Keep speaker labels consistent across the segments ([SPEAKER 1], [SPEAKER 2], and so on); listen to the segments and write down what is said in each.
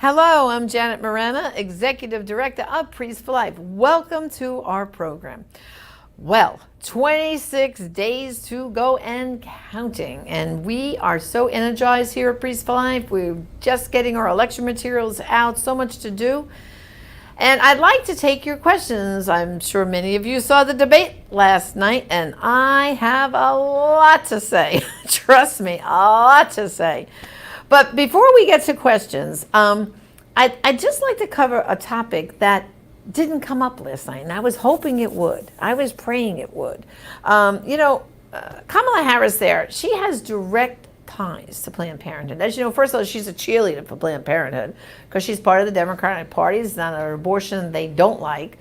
[SPEAKER 1] Hello, I'm Janet Morena, Executive Director of Priests for Life. Welcome to our program. Well, 26 days to go and counting, and we are so energized here at Priests for Life. We're just getting our election materials out, so much to do. And I'd like to take your questions. I'm sure many of you saw the debate last night, and I have a lot to say. Trust me, a lot to say. But before we get to questions, I'd just like to cover a topic that didn't come up last night, and I was hoping it would. I was praying it would. Kamala Harris there, she has direct ties to Planned Parenthood. As you know, first of all, she's a cheerleader for Planned Parenthood because she's part of the Democratic Party. It's not an abortion they don't like.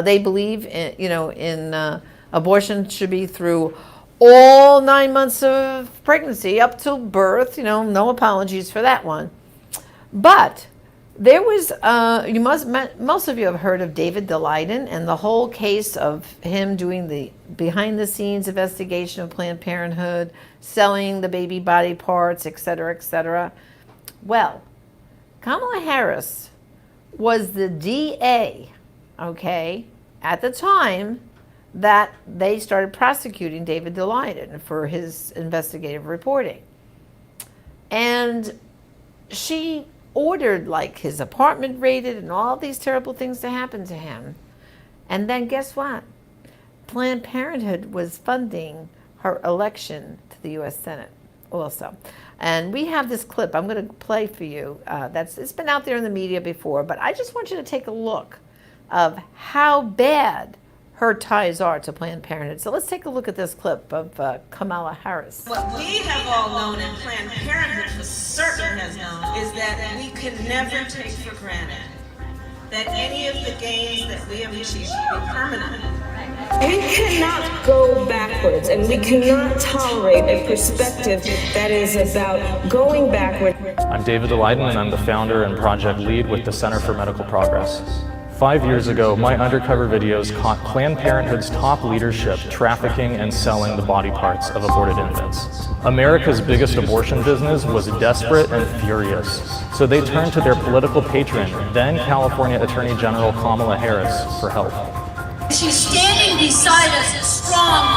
[SPEAKER 1] They believe in abortion should be through all 9 months of pregnancy up till birth. No apologies for that one. But there was, most of you have heard of David Daleiden and the whole case of him doing the behind-the-scenes investigation of Planned Parenthood, selling the baby body parts, et cetera, et cetera. Well, Kamala Harris was the DA, at the time that they started prosecuting David Daleiden for his investigative reporting. And she ordered his apartment raided and all these terrible things to happen to him. And then guess what? Planned Parenthood was funding her election to the U.S. Senate also. And we have this clip I'm going to play for you. It's been out there in the media before, but I just want you to take a look of how bad her ties are to Planned Parenthood. So let's take a look at this clip of Kamala Harris.
[SPEAKER 2] What we have all known and Planned Parenthood for certain has known is that we can never take for granted that any of the gains that we have achieved will be permanent.
[SPEAKER 3] We cannot go backwards, and we cannot tolerate a perspective that is about going backward.
[SPEAKER 4] I'm David Daleiden, and I'm the founder and project lead with the Center for Medical Progress. 5 years ago, my undercover videos caught Planned Parenthood's top leadership trafficking and selling the body parts of aborted infants. America's biggest abortion business was desperate and furious, so they turned to their political patron, then California Attorney General Kamala Harris, for help.
[SPEAKER 5] She's standing beside us strong.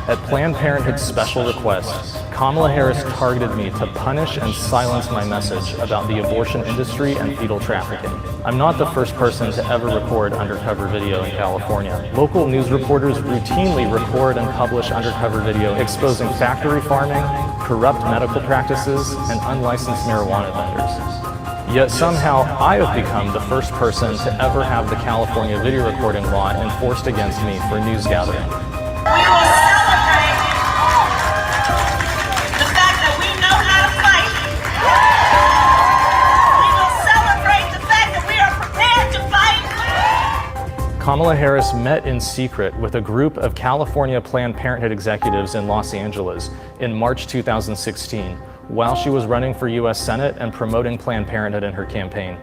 [SPEAKER 4] At Planned Parenthood's special request, Kamala Harris targeted me to punish and silence my message about the abortion industry and fetal trafficking. I'm not the first person to ever record undercover video in California. Local news reporters routinely record and publish undercover video exposing factory farming, corrupt medical practices, and unlicensed marijuana vendors. Yet somehow I have become the first person to ever have the California video recording law enforced against me for news gathering.
[SPEAKER 2] We will celebrate the fact that we know how to fight. We will celebrate the fact that we are prepared to fight.
[SPEAKER 4] Kamala Harris met in secret with a group of California Planned Parenthood executives in Los Angeles in March 2016, while she was running for U.S. Senate and promoting Planned Parenthood in her campaign.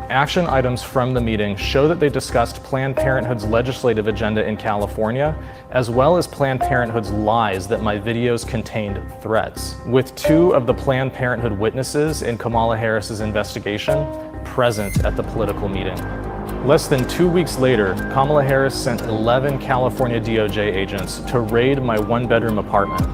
[SPEAKER 4] Action items from the meeting show that they discussed Planned Parenthood's legislative agenda in California, as well as Planned Parenthood's lies that my videos contained threats, with 2 of the Planned Parenthood witnesses in Kamala Harris's investigation present at the political meeting. Less than 2 weeks later, Kamala Harris sent 11 California DOJ agents to raid my 1-bedroom apartment,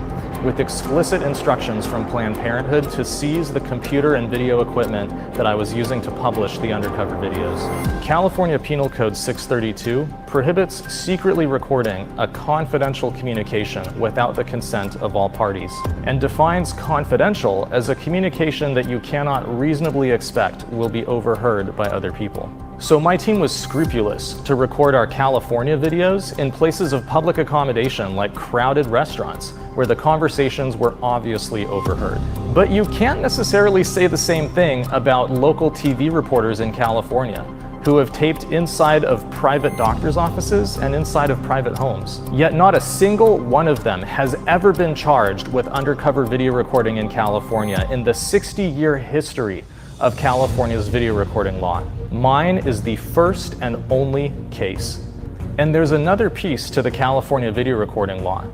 [SPEAKER 4] with explicit instructions from Planned Parenthood to seize the computer and video equipment that I was using to publish the undercover videos. California Penal Code 632 prohibits secretly recording a confidential communication without the consent of all parties, and defines confidential as a communication that you cannot reasonably expect will be overheard by other people. So my team was scrupulous to record our California videos in places of public accommodation like crowded restaurants, where the conversations were obviously overheard. But you can't necessarily say the same thing about local TV reporters in California, who have taped inside of private doctors' offices and inside of private homes. Yet not a single one of them has ever been charged with undercover video recording in California in the 60-year history of California's video recording law. Mine is the first and only case. And there's another piece to the California video recording law.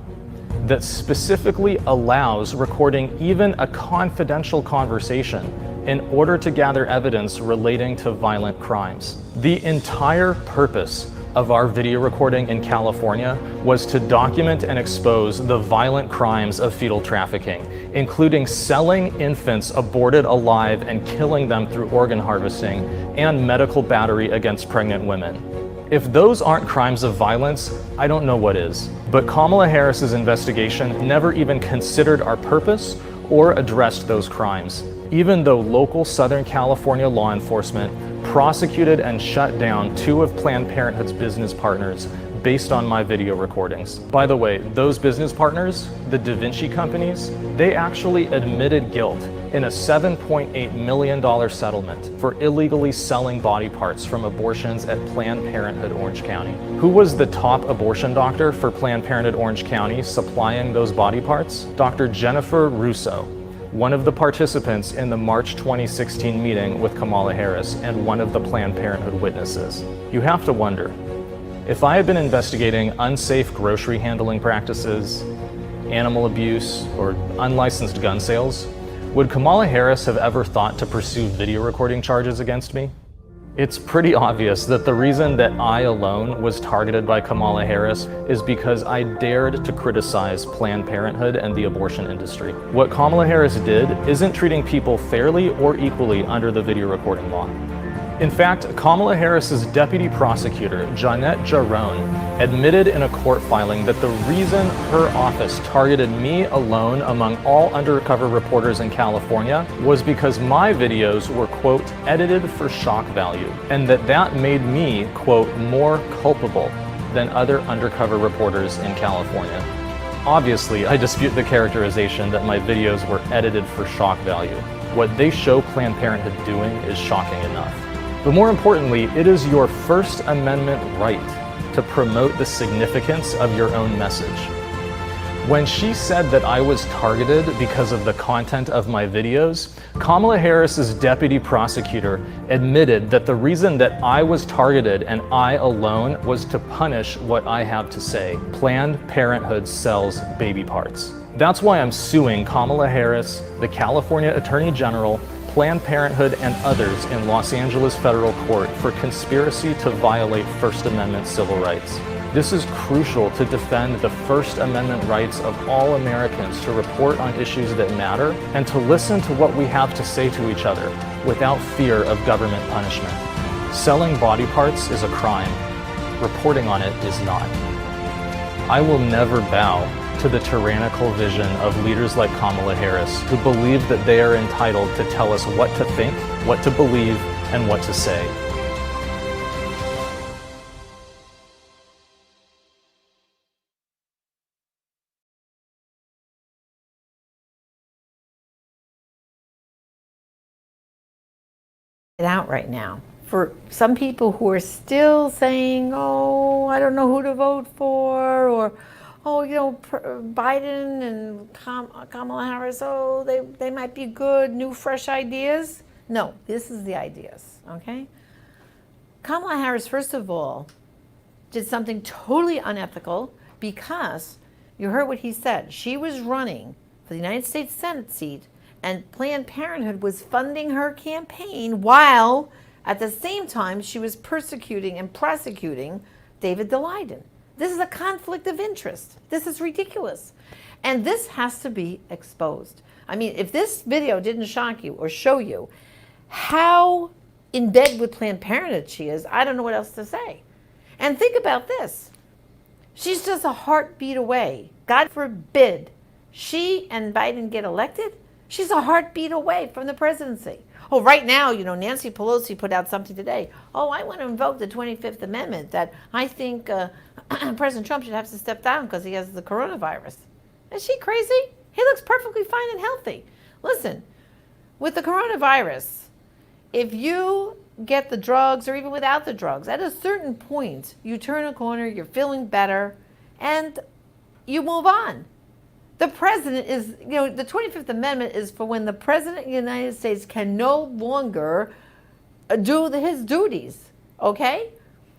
[SPEAKER 4] that specifically allows recording even a confidential conversation in order to gather evidence relating to violent crimes. The entire purpose of our video recording in California was to document and expose the violent crimes of fetal trafficking, including selling infants aborted alive and killing them through organ harvesting and medical battery against pregnant women. If those aren't crimes of violence, I don't know what is. But Kamala Harris's investigation never even considered our purpose or addressed those crimes, even though local Southern California law enforcement prosecuted and shut down 2 of Planned Parenthood's business partners based on my video recordings. By the way, those business partners, the Da Vinci companies, they actually admitted guilt in a $7.8 million settlement for illegally selling body parts from abortions at Planned Parenthood Orange County. Who was the top abortion doctor for Planned Parenthood Orange County supplying those body parts? Dr. Jennifer Russo, one of the participants in the March 2016 meeting with Kamala Harris and one of the Planned Parenthood witnesses. You have to wonder, if I had been investigating unsafe grocery handling practices, animal abuse, or unlicensed gun sales, would Kamala Harris have ever thought to pursue video recording charges against me? It's pretty obvious that the reason that I alone was targeted by Kamala Harris is because I dared to criticize Planned Parenthood and the abortion industry. What Kamala Harris did isn't treating people fairly or equally under the video recording law. In fact, Kamala Harris's deputy prosecutor, Jeanette Jarone, admitted in a court filing that the reason her office targeted me alone among all undercover reporters in California was because my videos were, quote, edited for shock value, and that made me, quote, more culpable than other undercover reporters in California. Obviously, I dispute the characterization that my videos were edited for shock value. What they show Planned Parenthood doing is shocking enough. But more importantly, it is your First Amendment right to promote the significance of your own message. When she said that I was targeted because of the content of my videos, Kamala Harris's deputy prosecutor admitted that the reason that I was targeted and I alone was to punish what I have to say. Planned Parenthood sells baby parts. That's why I'm suing Kamala Harris, the California Attorney General, Planned Parenthood, and others in Los Angeles federal court for conspiracy to violate First Amendment civil rights. This is crucial to defend the First Amendment rights of all Americans to report on issues that matter and to listen to what we have to say to each other without fear of government punishment. Selling body parts is a crime. Reporting on it is not. I will never bow to the tyrannical vision of leaders like Kamala Harris, who believe that they are entitled to tell us what to think, what to believe, and what to say.
[SPEAKER 1] It out right now. For some people who are still saying, oh, I don't know who to vote for, or oh, you know, Biden and Kamala Harris, oh, they might be good, new, fresh ideas. No, this is the ideas, okay? Kamala Harris, first of all, did something totally unethical because you heard what he said. She was running for the United States Senate seat and Planned Parenthood was funding her campaign while at the same time she was persecuting and prosecuting David Daleiden. This is a conflict of interest. This is ridiculous. And this has to be exposed. I mean, if this video didn't shock you or show you how in bed with Planned Parenthood she is, I don't know what else to say. And think about this. She's just a heartbeat away. God forbid she and Biden get elected. She's a heartbeat away from the presidency. Oh, right now, you know, Nancy Pelosi put out something today. Oh, I want to invoke the 25th Amendment that I think President Trump should have to step down because he has the coronavirus. Is she crazy? He looks perfectly fine and healthy. Listen, with the coronavirus, if you get the drugs or even without the drugs, at a certain point, you turn a corner, you're feeling better, and you move on. The president is, you know, the 25th Amendment is for when the president of the United States can no longer do his duties, okay?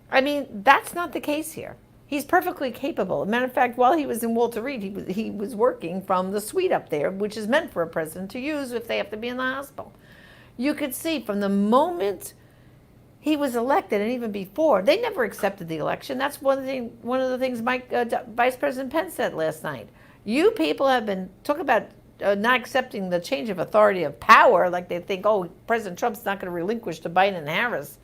[SPEAKER 1] I mean, that's not the case here. He's perfectly capable. As a matter of fact, while he was in Walter Reed, he was working from the suite up there, which is meant for a president to use if they have to be in the hospital. You could see from the moment he was elected, and even before, they never accepted the election. That's one of the things Vice President Pence said last night. You people have been talking about not accepting the change of authority of power, like they think, oh, President Trump's not going to relinquish to Biden and Harris.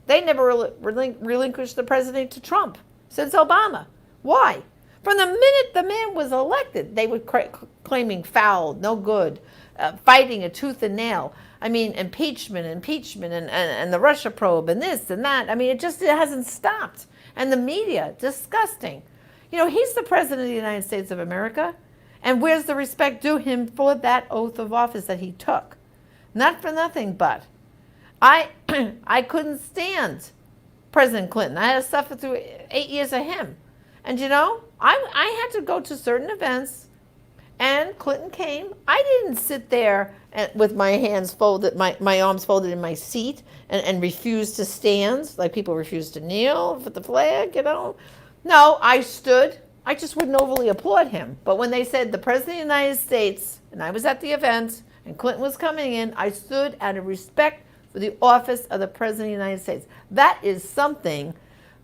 [SPEAKER 1] They never relinquished the president to Trump since Obama. Why? From the minute the man was elected, they were claiming foul, no good, fighting a tooth and nail. I mean, impeachment, and the Russia probe, and this and that. I mean, it hasn't stopped. And the media, disgusting. You know, he's the president of the United States of America. And where's the respect due him for that oath of office that he took? Not for nothing, but I couldn't stand President Clinton. I had to suffer through 8 years of him. And you know, I had to go to certain events, and Clinton came. I didn't sit there with my hands folded, my arms folded in my seat and refuse to stand, like people refuse to kneel for the flag, you know. No, I stood. I just wouldn't overly applaud him. But when they said the President of the United States, and I was at the event, and Clinton was coming in, I stood out of respect for the office of the President of the United States. That is something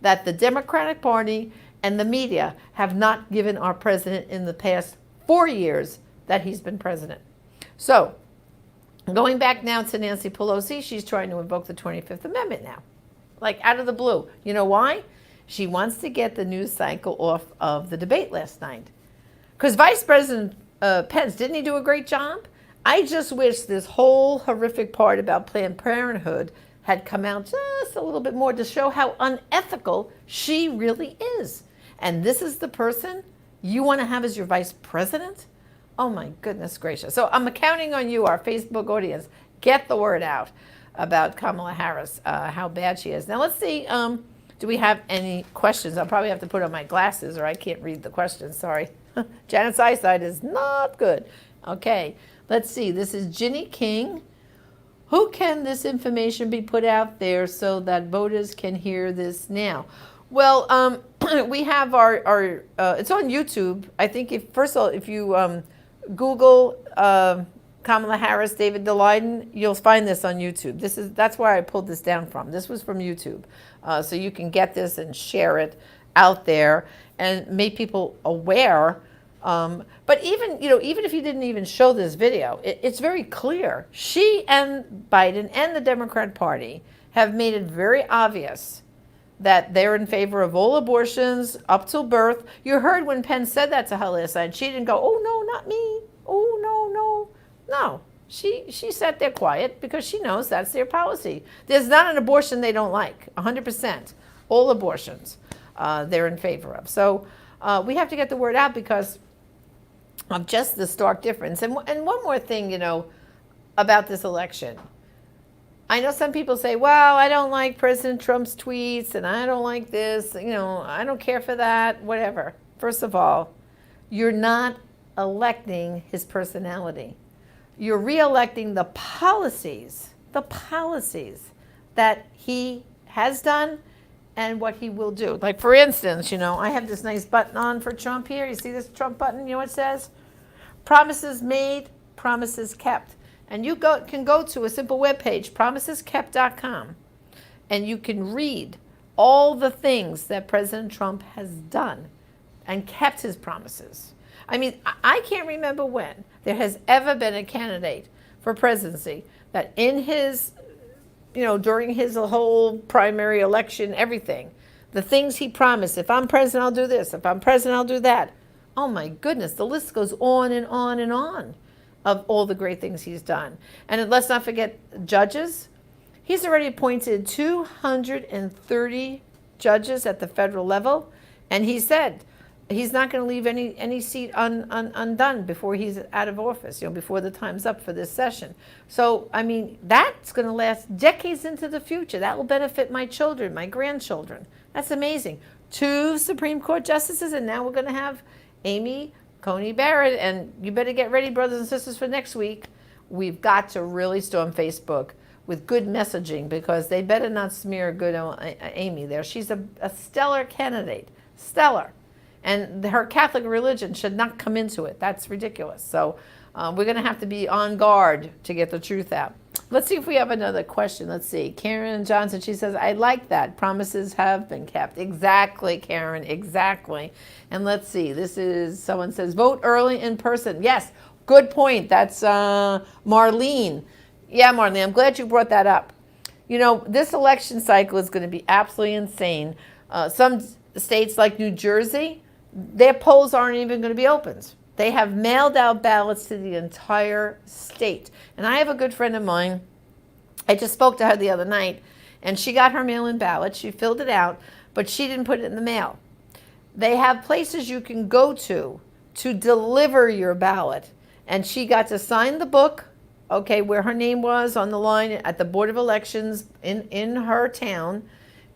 [SPEAKER 1] that the Democratic Party and the media have not given our president in the past 4 years that he's been president. So, going back now to Nancy Pelosi, she's trying to invoke the 25th Amendment now, like out of the blue. You know why? She wants to get the news cycle off of the debate last night. Because Vice President Pence, didn't he do a great job? I just wish this whole horrific part about Planned Parenthood had come out just a little bit more to show how unethical she really is. And this is the person you want to have as your vice president? Oh my goodness gracious. So I'm counting on you, our Facebook audience. Get the word out about Kamala Harris, how bad she is. Now let's see, do we have any questions? I'll probably have to put on my glasses or I can't read the questions, sorry. Janet's eyesight is not good. Okay, let's see. This is Ginny King. Who can this information be put out there so that voters can hear this now? Well, we have our it's on YouTube. I think first of all, if you Google Kamala Harris, David Daleiden, you'll find this on YouTube. That's where I pulled this down from. This was from YouTube. So you can get this and share it out there and make people aware. But even if you didn't even show this video, it's very clear. She and Biden and the Democrat Party have made it very obvious that they're in favor of all abortions up till birth. You heard when Pence said that to her last night. She didn't go, oh, no, not me. Oh, no, no. No, she sat there quiet because she knows that's their policy. There's not an abortion they don't like, 100%. All abortions they're in favor of. So we have to get the word out because of just the stark difference. And one more thing, about this election. I know some people say, well, I don't like President Trump's tweets and I don't like this, I don't care for that, whatever. First of all, you're not electing his personality. You're re-electing the policies that he has done and what he will do. Like, for instance, I have this nice button on for Trump here. You see this Trump button? You know what it says? Promises made, promises kept. And you can go to a simple web page, promiseskept.com, and you can read all the things that President Trump has done and kept his promises. I mean, I can't remember when there has ever been a candidate for presidency that in his, during his whole primary election, everything, the things he promised, if I'm president, I'll do this. If I'm president, I'll do that. Oh my goodness, the list goes on and on and on of all the great things he's done. And let's not forget judges. He's already appointed 230 judges at the federal level, and he said he's not going to leave any seat undone before he's out of office, before the time's up for this session. So, I mean, that's going to last decades into the future. That will benefit my children, my grandchildren. That's amazing. 2 Supreme Court justices, and now we're going to have Amy Coney Barrett, and you better get ready, brothers and sisters, for next week. We've got to really storm Facebook with good messaging because they better not smear good Amy there. She's a stellar candidate. stellar. And her Catholic religion should not come into it. That's ridiculous. So we're going to have to be on guard to get the truth out. Let's see if we have another question. Let's see. Karen Johnson, she says, I like that. Promises have been kept. Exactly, Karen, exactly. And let's see. This is, someone says, vote early in person. Yes, good point. That's Marlene. Yeah, Marlene, I'm glad you brought that up. You know, this election cycle is going to be absolutely insane. Some states like New Jersey, their polls aren't even going to be opened. They have mailed out ballots to the entire state. And I have a good friend of mine. I just spoke to her the other night, and she got her mail-in ballot. She filled it out, but she didn't put it in the mail. They have places you can go to deliver your ballot. And she got to sign the book, okay, where her name was on the line at the Board of Elections in her town.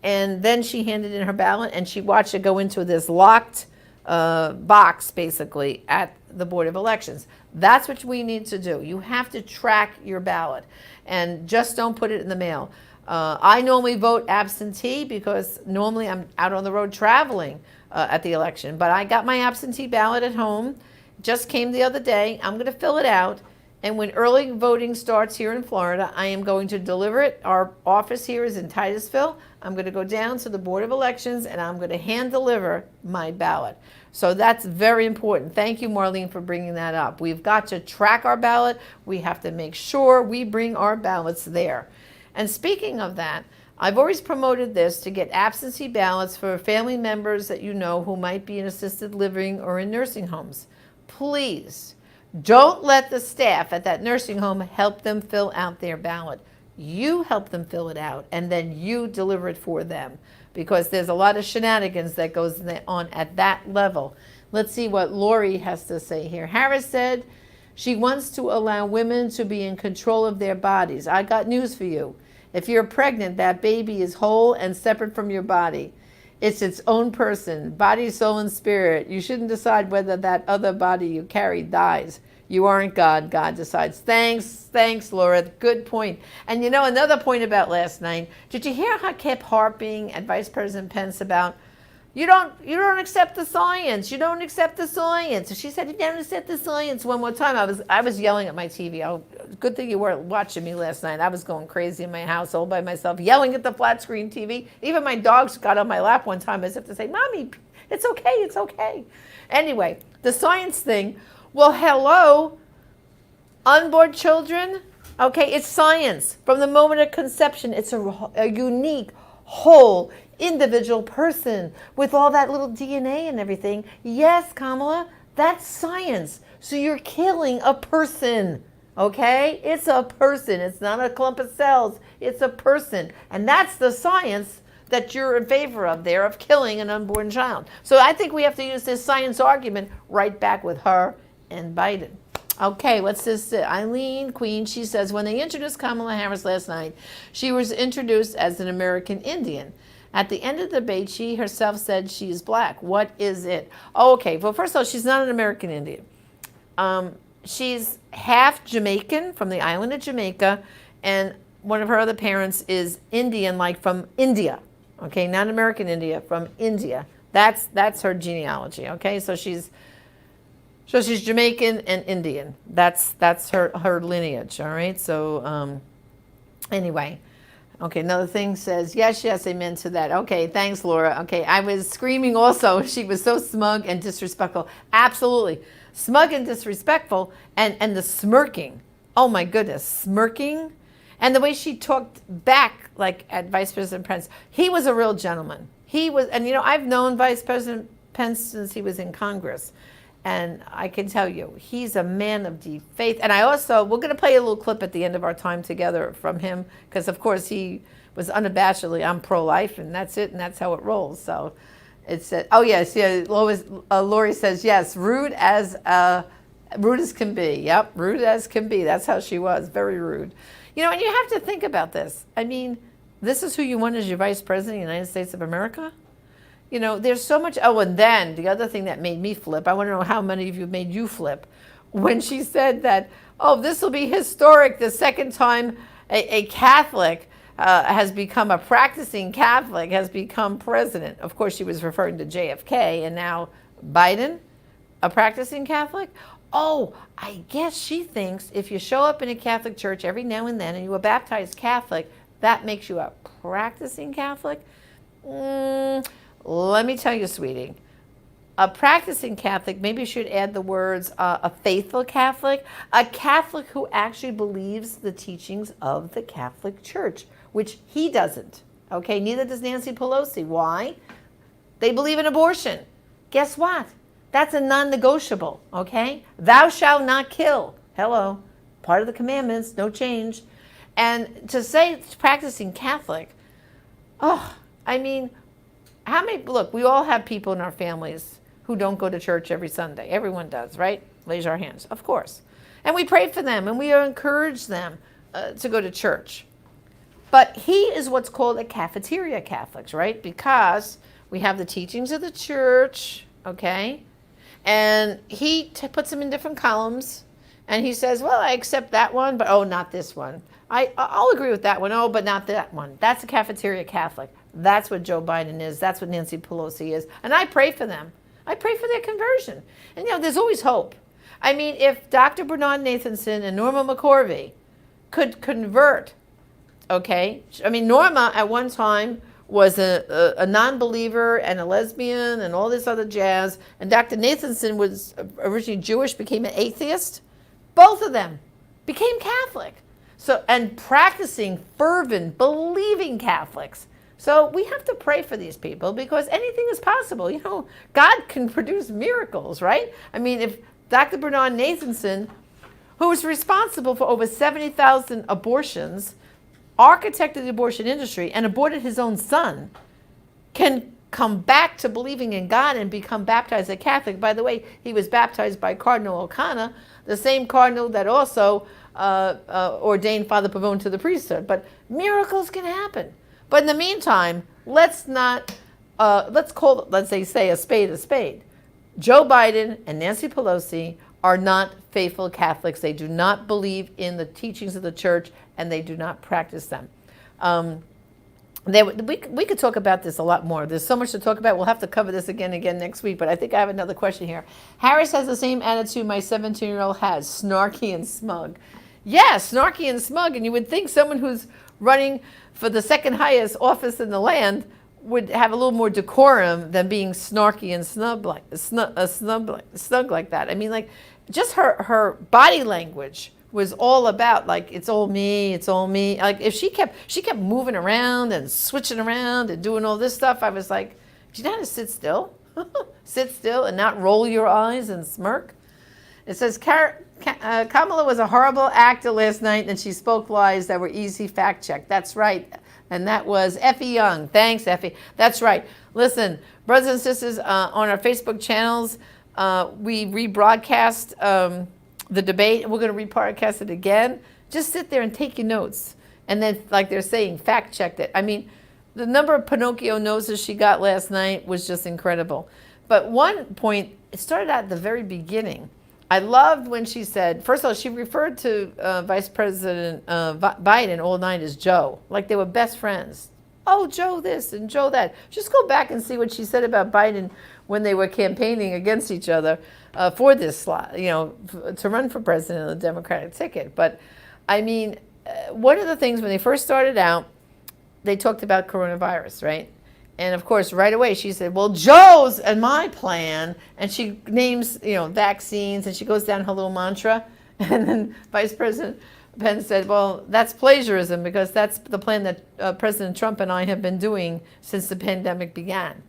[SPEAKER 1] And then she handed in her ballot, and she watched it go into this locked box, basically, at the Board of Elections. That's what we need to do. You have to track your ballot, and just don't put it in the mail. I normally vote absentee because normally I'm out on the road traveling at the election, but I got my absentee ballot at home. Just came the other day. I'm going to fill it out, and when early voting starts here in Florida, I am going to deliver it. Our office here is in Titusville. I'm going to go down to the Board of Elections, and I'm going to hand deliver my ballot. So that's very important. Thank you, Marlene, for bringing that up. We've got to track our ballot. We have to make sure we bring our ballots there. And speaking of that, I've always promoted this to get absentee ballots for family members that you know who might be in assisted living or in nursing homes. Please don't let the staff at that nursing home help them fill out their ballot. You help them fill it out, and then you deliver it for them, because there's a lot of shenanigans that goes on at that level. Let's see what Lori has to say here. Harris said she wants to allow women to be in control of their bodies. I got news for you. If you're pregnant, that baby is whole and separate from your body. It's its own person, body, soul, and spirit. You shouldn't decide whether that other body you carry dies. You aren't God. God decides. Thanks, Laura. Good point. And you know, another point about last night, did you hear how I kept harping at Vice President Pence about, you don't accept the science. You don't accept the science. She said, you don't accept the science one more time. I was yelling at my TV. Oh, good thing you weren't watching me last night. I was going crazy in my house all by myself, yelling at the flat screen TV. Even my dogs got on my lap one time as if to say, Mommy, it's okay, it's okay. Anyway, the science thing, well, hello, unborn children, okay, it's science. From the moment of conception, it's a unique, whole, individual person with all that little DNA and everything. Yes, Kamala, that's science. So you're killing a person, okay? It's a person. It's not a clump of cells. It's a person. And that's the science that you're in favor of there, of killing an unborn child. So I think we have to use this science argument right back with her and Biden. Okay, what's this? Eileen Queen, she says, when they introduced Kamala Harris last night, she was introduced as an American Indian. At the end of the debate, she herself said she is black. What is it? Oh, okay, well, first of all, she's not an American Indian. She's half Jamaican, from the island of Jamaica, and one of her other parents is Indian, like from India. Okay, not American India, from India. That's her genealogy, okay? So she's Jamaican and Indian. That's her lineage, all right? So anyway, okay, another thing says, yes, amen to that. Okay, thanks, Laura. Okay, I was screaming also. She was so smug and disrespectful. Absolutely. Smug and disrespectful, and the smirking. Oh my goodness, smirking. And the way she talked back, like at Vice President Pence, he was a real gentleman. He was, and you know, I've known Vice President Pence since he was in Congress. And I can tell you, he's a man of deep faith. And I also, we're going to play a little clip at the end of our time together from him, because of course he was unabashedly, I'm pro-life, and that's it, and that's how it rolls. So it said, oh yes, yeah, Lori says, yes, rude as can be. Yep, rude as can be. That's how she was, very rude. You know, and you have to think about this. I mean, this is who you want as your vice president of the United States of America? You know, there's so much. Oh, and then the other thing that made me flip, I want to know how many of you made you flip, when she said that, oh, this will be historic, the second time a Catholic has become a practicing Catholic, has become president. Of course, she was referring to JFK, and now Biden, a practicing Catholic. Oh, I guess she thinks if you show up in a Catholic church every now and then and you were baptized Catholic, that makes you a practicing Catholic. Let me tell you, sweetie, a practicing Catholic maybe should add the words a faithful Catholic, a Catholic who actually believes the teachings of the Catholic Church, which he doesn't. Okay, neither does Nancy Pelosi. Why? They believe in abortion. Guess what? That's a non-negotiable, okay? Thou shalt not kill. Hello. Part of the commandments, no change. And to say it's practicing Catholic, oh, I mean, how many, look, we all have people in our families who don't go to church every Sunday. Everyone does, right? Raise our hands, of course. And we pray for them and we encourage them to go to church. But he is what's called a cafeteria Catholics, right? Because we have the teachings of the church, okay? And he puts them in different columns. And he says, well, I accept that one, but oh, not this one. I'll agree with that one, oh, but not that one. That's a cafeteria Catholic. That's what Joe Biden is. That's what Nancy Pelosi is. And I pray for them. I pray for their conversion. And, you know, there's always hope. I mean, if Dr. Bernard Nathanson and Norma McCorvey could convert, okay? I mean, Norma at one time was a non-believer and a lesbian and all this other jazz. And Dr. Nathanson was originally Jewish, became an atheist. Both of them became Catholic. So, and practicing fervent, believing Catholics. So we have to pray for these people because anything is possible. You know, God can produce miracles, right? I mean, if Dr. Bernard Nathanson, who was responsible for over 70,000 abortions, architected the abortion industry and aborted his own son, can come back to believing in God and become baptized a Catholic. By the way, he was baptized by Cardinal O'Connor, the same cardinal that also ordained Father Pavone to the priesthood. But miracles can happen. But in the meantime, let's say a spade a spade. Joe Biden and Nancy Pelosi are not faithful Catholics. They do not believe in the teachings of the church, and they do not practice them. We could talk about this a lot more. There's so much to talk about. We'll have to cover this again next week, but I think I have another question here. Harris has the same attitude my 17-year-old has, snarky and smug. Yeah, snarky and smug, and you would think someone who's running for the second highest office in the land would have a little more decorum than being snarky and snug like that. I mean, like, just her body language was all about, like, it's all me, it's all me. Like, if she kept moving around and switching around and doing all this stuff, I was like, do you know how to sit still? Sit still and not roll your eyes and smirk? It says, Kamala was a horrible actor last night and she spoke lies that were easy fact-checked. That's right. And that was Effie Young. Thanks, Effie. That's right. Listen, brothers and sisters, on our Facebook channels, we rebroadcast the debate. We're going to rebroadcast it again. Just sit there and take your notes. And then, like they're saying, fact-check it. I mean, the number of Pinocchio noses she got last night was just incredible. But one point, it started out at the very beginning. I loved when she said, first of all, she referred to Vice President Biden all night as Joe, like they were best friends. Oh, Joe this and Joe that. Just go back and see what she said about Biden when they were campaigning against each other for this slot, you know, to run for president on the Democratic ticket. But I mean, one of the things when they first started out, they talked about coronavirus, right? And of course, right away she said, well, Joe's and my plan. And she names, you know, vaccines, and she goes down her little mantra. And then Vice President Pence said, well, that's plagiarism because that's the plan that President Trump and I have been doing since the pandemic began.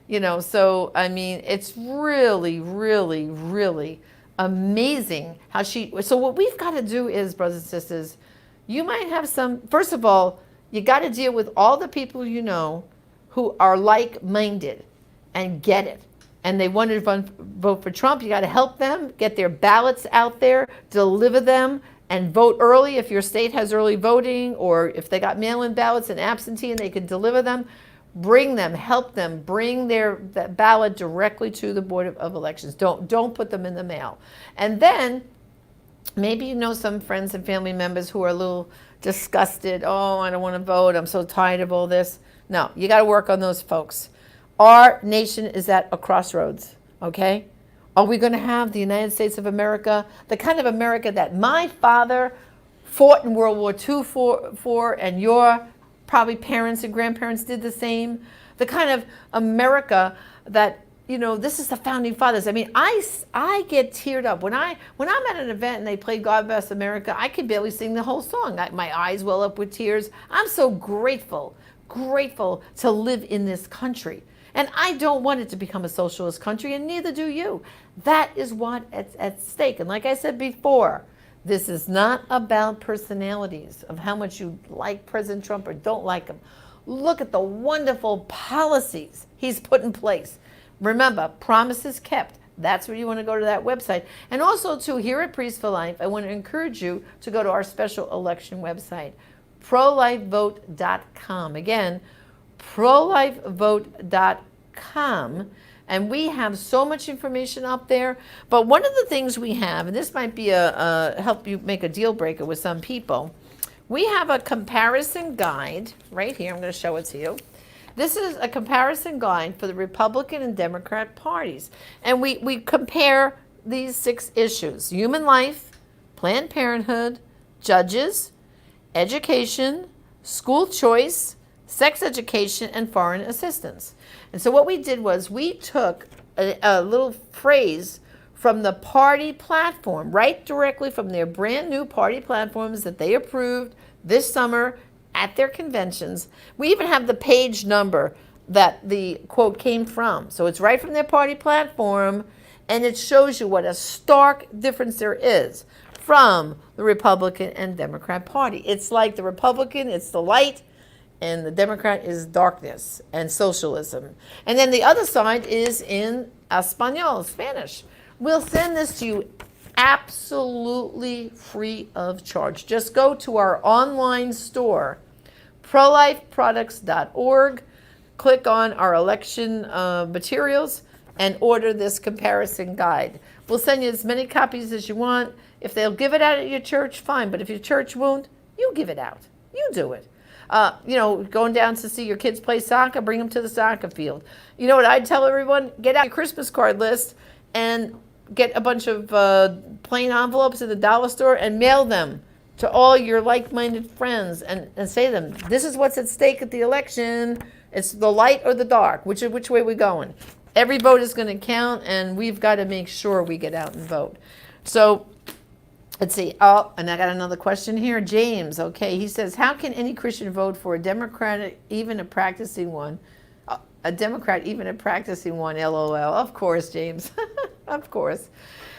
[SPEAKER 1] You know, so, I mean, it's really, really, really amazing how so what we've got to do is, brothers and sisters, you might have first of all, you got to deal with all the people you know who are like-minded and get it. And they want to vote for Trump. You got to help them, get their ballots out there, deliver them, and vote early if your state has early voting, or if they got mail-in ballots and absentee and they could deliver them. Bring them, help them, bring that ballot directly to the Board of Elections. Don't put them in the mail. And then maybe you know some friends and family members who are a little disgusted. Oh, I don't want to vote. I'm so tired of all this. No, you got to work on those folks. Our nation is at a crossroads, okay? Are we going to have the United States of America, the kind of America that my father fought in World War II for, and your probably parents and grandparents did the same? The kind of America that, this is the founding fathers. I mean, I get teared up when I'm at an event and they play God Bless America. I can barely sing the whole song. My eyes well up with tears. I'm so grateful to live in this country. And I don't want it to become a socialist country, and neither do you. That is what's at stake. And like I said before, this is not about personalities, of how much you like President Trump or don't like him. Look at the wonderful policies he's put in place. Remember, promises kept. That's where you want to go to that website. And also, too, here at Priests for Life, I want to encourage you to go to our special election website, prolifevote.com. Again, prolifevote.com. And we have so much information up there. But one of the things we have, and this might be help you make a deal breaker with some people, we have a comparison guide right here. I'm going to show it to you. This is a comparison guide for the Republican and Democrat parties. And we compare these 6 issues: human life, Planned Parenthood, judges, education, school choice, sex education, and foreign assistance. And so what we did was we took a little phrase from the party platform, right directly from their brand new party platforms that they approved this summer at their conventions. We even have the page number that the quote came from. So it's right from their party platform, and it shows you what a stark difference there is from the Republican and Democrat Party. It's like the Republican, it's the light, and the Democrat is darkness and socialism. And then the other side is in Espanol, Spanish. We'll send this to you absolutely free of charge. Just go to our online store, prolifeproducts.org, click on our election materials, and order this comparison guide. We'll send you as many copies as you want. If they'll give it out at your church, fine. But if your church won't, you give it out. You do it. Going down to see your kids play soccer, bring them to the soccer field. You know what I'd tell everyone? Get out your Christmas card list and get a bunch of plain envelopes at the dollar store and mail them to all your like-minded friends and say to them, this is what's at stake at the election. It's the light or the dark. Which way we going? Every vote is going to count, and we've got to make sure we get out and vote. So let's see. Oh, and I got another question here. James, okay, he says, how can any Christian vote for a Democrat, even a practicing one? A Democrat, even a practicing one, LOL. Of course, James. Of course.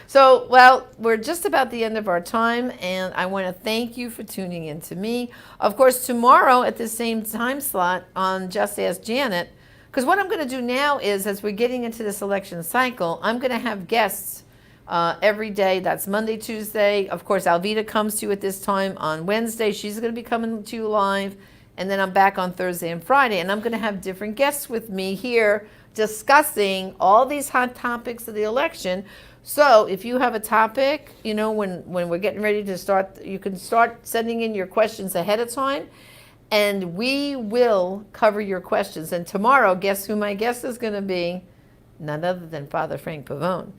[SPEAKER 1] So, well, we're just about the end of our time, and I want to thank you for tuning in to me. Of course, tomorrow at the same time slot on Just Ask Janet, because what I'm going to do now is, as we're getting into this election cycle, I'm going to have guests every day. That's Monday, Tuesday. Of course, Alvita comes to you at this time on Wednesday. She's going to be coming to you live. And then I'm back on Thursday and Friday. And I'm going to have different guests with me here discussing all these hot topics of the election. So if you have a topic, when we're getting ready to start, you can start sending in your questions ahead of time. And we will cover your questions. And tomorrow, guess who my guest is going to be? None other than Father Frank Pavone.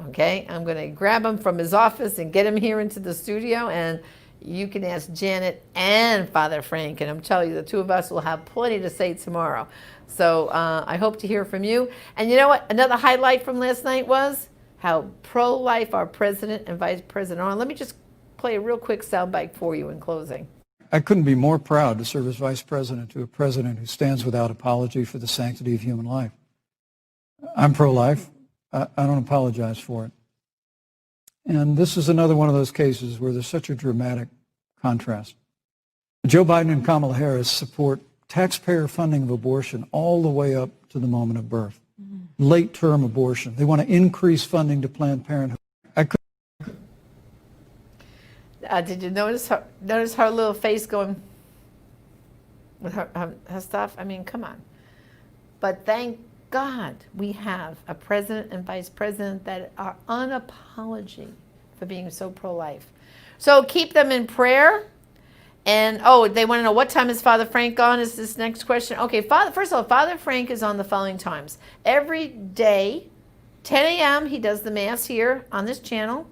[SPEAKER 1] Okay, I'm going to grab him from his office and get him here into the studio, and you can ask Janet and Father Frank, and I'm telling you, the two of us will have plenty to say tomorrow. So I hope to hear from you. And you know what? Another highlight from last night was how pro-life our president and vice president are. Let me just play a real quick soundbite for you in closing.
[SPEAKER 6] I couldn't be more proud to serve as vice president to a president who stands without apology for the sanctity of human life. I'm pro-life. I don't apologize for it. And this is another one of those cases where there's such a dramatic contrast. Joe Biden and Kamala Harris support taxpayer funding of abortion all the way up to the moment of birth. Late-term abortion. They want to increase funding to Planned Parenthood.
[SPEAKER 1] Did you notice her little face going with her stuff? I mean, come on. But thank God we have a president and vice president that are unapologetic for being so pro-life. So keep them in prayer. And, oh, they want to know what time is Father Frank on is this next question. Okay, first of all, Father Frank is on the following times. Every day, 10 a.m., he does the Mass here on this channel.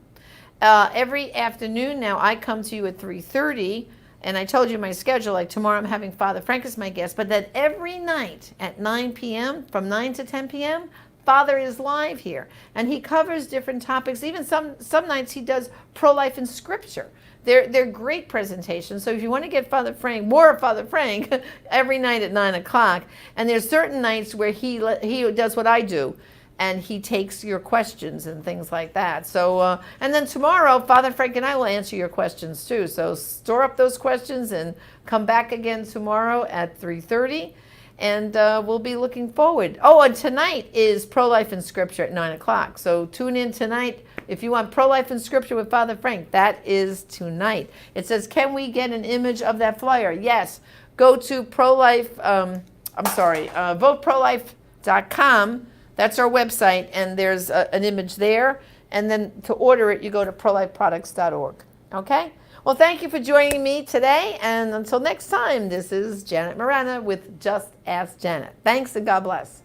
[SPEAKER 1] Every afternoon now, I come to you at 3:30, and I told you my schedule, like tomorrow I'm having Father Frank as my guest, but then every night at 9 p.m., from 9 to 10 p.m., Father is live here, and he covers different topics. Even some nights he does pro-life in Scripture. They're great presentations. So if you want to get Father Frank, more of Father Frank, every night at 9 o'clock. And there's certain nights where he does what I do, and he takes your questions and things like that. So, and then tomorrow, Father Frank and I will answer your questions too. So store up those questions and come back again tomorrow at 3:30. And we'll be looking forward. Oh, and tonight is Pro-Life in Scripture at 9 o'clock. So tune in tonight. If you want Pro-Life in Scripture with Father Frank, that is tonight. It says, can we get an image of that flyer? Yes. Go to voteprolife.com. That's our website, and there's an image there. And then to order it, you go to prolifeproducts.org. Okay? Well, thank you for joining me today, and until next time, this is Janet Morana with Just Ask Janet. Thanks and God bless.